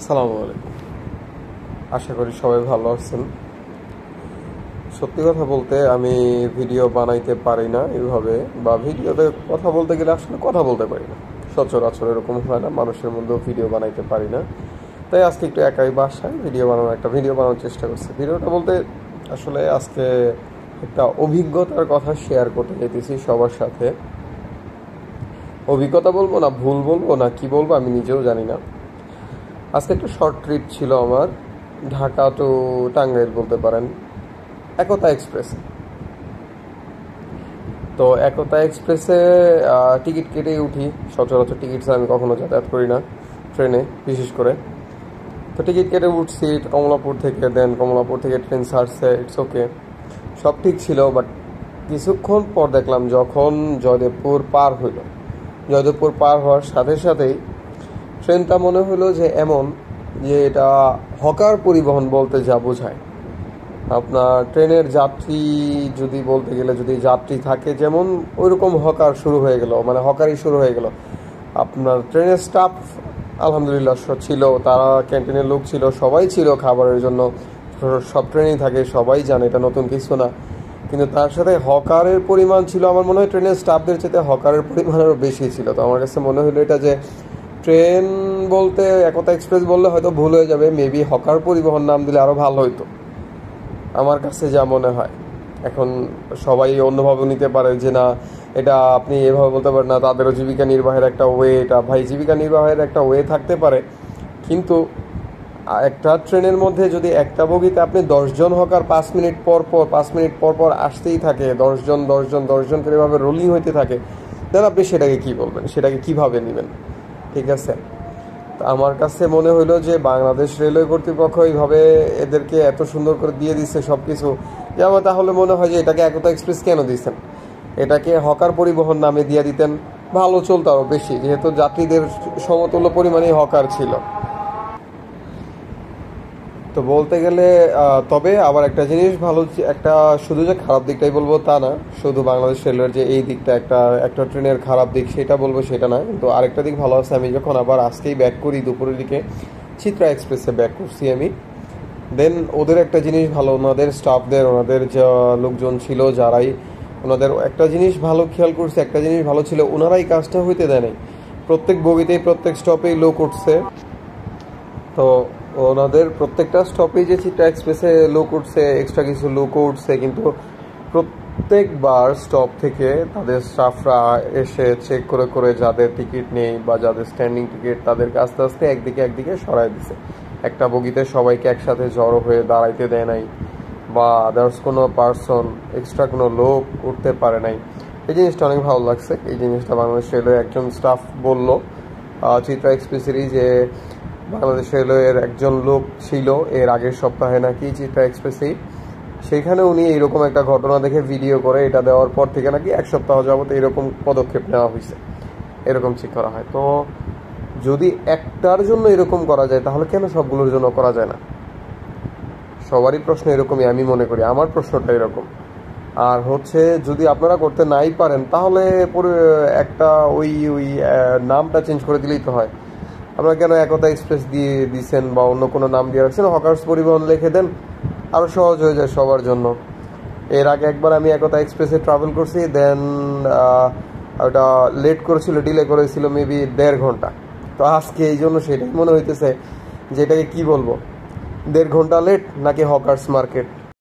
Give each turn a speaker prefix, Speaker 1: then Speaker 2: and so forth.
Speaker 1: আসসালামু আলাইকুম। আশা করি সবাই ভালো আছেন। সত্যি কথা বলতে আমি ভিডিও বানাইতে পারি না এইভাবে, বা ভিডিওতে কথা বলতে গেলে আসলে কথা বলতে পারি না। সচরাচর এরকম হয় না, মানুষের মধ্যেও ভিডিও বানাইতে পারি না। তাই আজকে একটু একাই বাসায় ভিডিও বানানোর চেষ্টা করছি। ভিডিওটা বলতে আসলে আজকে একটা অভিজ্ঞতার কথা শেয়ার করতে চাইতেছি সবার সাথে। অভিজ্ঞতা বলবো না ভুল বলবো না কি বলবো আমি নিজেও জানি না। আজকে একটা শর্ট ট্রিপ ছিল আমার, ঢাকা টু টাঙ্গাইল বলতে পারেন, একতা এক্সপ্রেসে। তো একতা এক্সপ্রেসে টিকিট কেটেই উঠি। সচরাচর টিকিট ছাড়া আমি কখনো যাতায়াত করি না, ট্রেনে বিশেষ করে। তো টিকিট কেটে উঠছি কমলাপুর থেকে, দেন কমলাপুর থেকে ট্রেন ছাড়ছে, ইটস ওকে, সব ঠিক ছিল। বাট কিছুক্ষণ পর দেখলাম যখন জয়দেবপুর পার হওয়ার সাথে সাথেই ট্রেনটা মনে হলো যে এমন, যে এটা হকার পরিবহন বলতে যা বোঝায়। আপনার ট্রেনের যাত্রী যদি বলতে গেলে, যদি যাত্রী থাকে যেমন, ওইরকম হকার শুরু হয়ে গেল, মানে হকারই শুরু হয়ে গেল। আপনার ট্রেনের স্টাফ আলহামদুলিল্লাহ ছিল, তারা ক্যান্টিনের লোক ছিল, সবাই ছিল খাবারের জন্য। সব ট্রেনেই থাকে, সবাই জানে, এটা নতুন কিছু না। কিন্তু তার সাথে হকারের পরিমাণ ছিল, আমার মনে হয় ট্রেনের স্টাফদের চাইতে হকারের পরিমাণ আরও বেশি ছিল। তো আমার কাছে মনে হলো এটা যে ট্রেন বলতে একতা এক্সপ্রেস বললে হয়তো ভুল হয়ে যাবে, মেবি হকার পরিবহন নাম দিলে আরও ভালো হইতো, আমার কাছে যা মনে হয়। এখন সবাই অন্যভাবে নিতে পারে যে না, এটা আপনি এভাবে বলতে পারেন না, তাদেরও জীবিকা নির্বাহের একটা ওয়ে। এটা ভাই জীবিকা নির্বাহের একটা ওয়ে থাকতে পারে, কিন্তু একটা ট্রেনের মধ্যে যদি একটা বগিতে আপনি 10 জন হকার 5 মিনিট পর পর আসতেই থাকে, 10 জন করে এভাবে রোলিং হইতে থাকে, দেন আপনি সেটাকে কি বলবেন, সেটাকে কিভাবে নেবেন? ঠিক আছে। তো আমার কাছে মনে হইলো যে বাংলাদেশ রেলওয়ে কর্তৃপক্ষ এইভাবে এদেরকে এত সুন্দর করে দিয়ে দিচ্ছে সব কিছু, যে আমার তাহলে মনে হয় যে এটাকে একতা এক্সপ্রেস কেন দিচ্ছেন, এটাকে হকার পরিবহন নামে দিয়ে দিতেন, ভালো চলতো আরও বেশি, যেহেতু যাত্রীদের সমতুল্য পরিমাণেই হকার ছিল। তো বলতে গেলে তবে আবার একটা জিনিস ভালো, একটা শুধু যে খারাপ দিকটাই বলবো তা না, শুধু বাংলাদেশ রেলওয়ের যে এই দিকটা একটা একটা ট্রেনের খারাপ দিক সেটা বলবো সেটা না, কিন্তু আরেকটা দিক ভালো আছে। আমি যখন আবার আজকেই ব্যাক করি দুপুরের দিকে, চিত্রা এক্সপ্রেসে ব্যাক করছি আমি, দেন ওদের একটা জিনিস ভালো, ওনাদের স্টাফদের, ওনাদের যা লোকজন ছিল যারাই, ওনাদের একটা জিনিস ভালো খেয়াল করছে, একটা জিনিস ভালো ছিল, ওনারাই কাজটা হইতে দেয় নাই। প্রত্যেক বগিতেই প্রত্যেক স্টপেই লোক উঠছে। তো ওনাদের প্রত্যেকটা স্টপেজে চিত্রা এক্সপ্রেসে লোক উঠছে, এক্সট্রা কিছু লোকও উঠছে, কিন্তু প্রত্যেকবার স্টপ থেকে তাদের স্টাফরা এসে চেক করে করে যাদের টিকিট নেই বা যাদের স্ট্যান্ডিং টিকিট, তাদেরকে আস্তে আস্তে একদিকে সরাই দিছে। একটা বগিতে সবাইকে একসাথে জড়ো হয়ে দাঁড়াইতে দেয় নাই, বা আদার্স কোনো পার্সন, এক্সট্রা কোনো লোক উঠতে পারে নাই। এই জিনিসটা অনেক ভালো লাগছে। এই জিনিসটা বাংলাদেশ রেলওয়ে একজন স্টাফ বলল চিত্রা এক্সপ্রেসেরই, যে বাংলাদেশ রেলওয়ের একজন লোক ছিল এর আগের সপ্তাহে নাকি চিত্রা এক্সপ্রেসেই, সেইখানে উনি এইরকম একটা ঘটনা দেখে ভিডিও করে, এটা দেওয়ার পর থেকে নাকি 1 সপ্তাহ যাবত এরকম পদক্ষেপ নেওয়া হয়েছে, এরকম চেক করা হয়। তো যদি একটার জন্য এরকম করা যায়, তাহলে কেন সবগুলোর জন্য করা যায় না? সবারই প্রশ্ন এরকমই, আমি মনে করি, আমার প্রশ্নটা এরকম। আর হচ্ছে যদি আপনারা করতে নাই পারেন, তাহলে একটা ওই ওই নামটা চেঞ্জ করে দিলেই তো হয়। আপনারা কেন একতা এক্সপ্রেস দিয়ে দিচ্ছেন বা অন্য কোনো নাম দিয়ে রাখছেন? হকার্স পরিবহন লিখে দেন, আরও সহজ হয়ে যায় সবার জন্য। এর আগে একবার আমি একতা এক্সপ্রেসে ট্রাভেল করছি, দেন ওটা ডিলে করেছিল মেবি 1.5 ঘন্টা। তো আজকে এই জন্য সেটাই মনে হইতেছে যে এটাকে কী বলবো, 1.5 ঘন্টা লেট নাকি হকার্স মার্কেট।